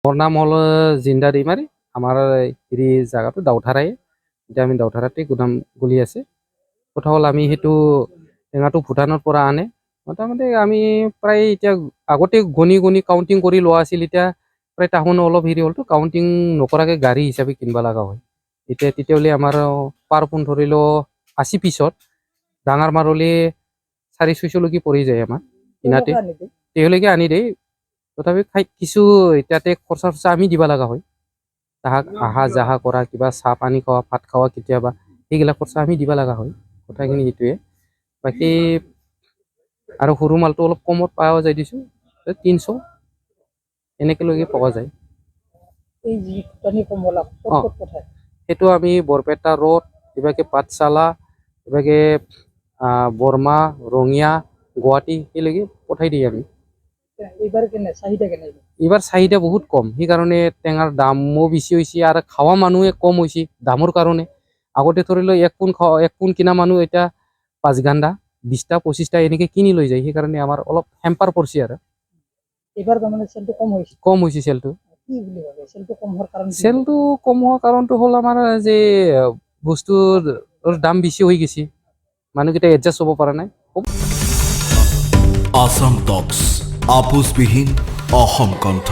মোৰ নাম হ'ল জিন্দা दैमारी। আমাৰ হেৰি জেগাটো দাউধাৰাই। এতিয়া আমি দাউধাৰাতে গুদাম গলি আছে। কথা হ'ল আমি সেইটো টেঙাটো ভূটানৰ পৰা আনে। মোটামুটি আমি প্ৰায় এতিয়া আগতে গণি গণি কাউণ্টিং কৰি লোৱা আছিল। এতিয়া প্ৰায় টাউন অলপ হেৰি হ'লতো কাউণ্টিং নকৰাকৈ গাড়ী হিচাপে কিনিব লগা হয়। এতিয়া তেতিয়াহ'লে আমাৰ পাৰ পোন ধৰি লও 80 পিছত ডাঙৰ মাৰলি 400-600লৈকে পৰি যায় আমাৰ কিনাতে। তেওঁলোকে আনি দেই। তথাপি কিছু এতিয়াতে খৰচা আমি দিব লগা হয়। তাহাক আহা যাহা কৰা, কিবা চাহ পানী খোৱা, ভাত খোৱা, কেতিয়াবা সেইগিলা খৰচা আমি দিব লগা হয়। কথাখিনি সেইটোৱে। বাকী আৰু সৰু মালটো অলপ কমত পোৱা যায় দিছোঁ, 300 এনেকেলৈকে পোৱা যায়। সেইটো আমি বৰপেটা ৰোড, কিবাকে পাঠশালা, কিবাকে বৰমা, ৰঙিয়া, গুৱাহাটী সেইলৈকে পঠাই দিওঁ আমি। এইবাৰ চাহিদা বহুত কম, সেইকাৰণে টেঙাৰ দামো বেছি হৈছে আৰু খাৱা মানুহে কম হৈছে দামৰ কাৰণে। আগতে ধৰি লও 1 পোন কিনা মানুহ এতিয়া 5 গাণ্ডা 20টা 25টা এনেকে কিনি লৈ যায়। সেইকাৰণে আমাৰ অলপ হেম্পাৰ পৰিছে আৰু এইবাৰ তাৰমানে চেলটো কম হৈছে চেলটো। চেলটো কম হোৱাৰ কাৰণটো হ'ল আমাৰ যে বস্তুৰ দাম বেছি হৈ গৈছে, মানুহকেইটা এডজাষ্ট হ'ব পৰা নাই। আসাম টক্স আপোচবিহীন অসম কণ্ঠ।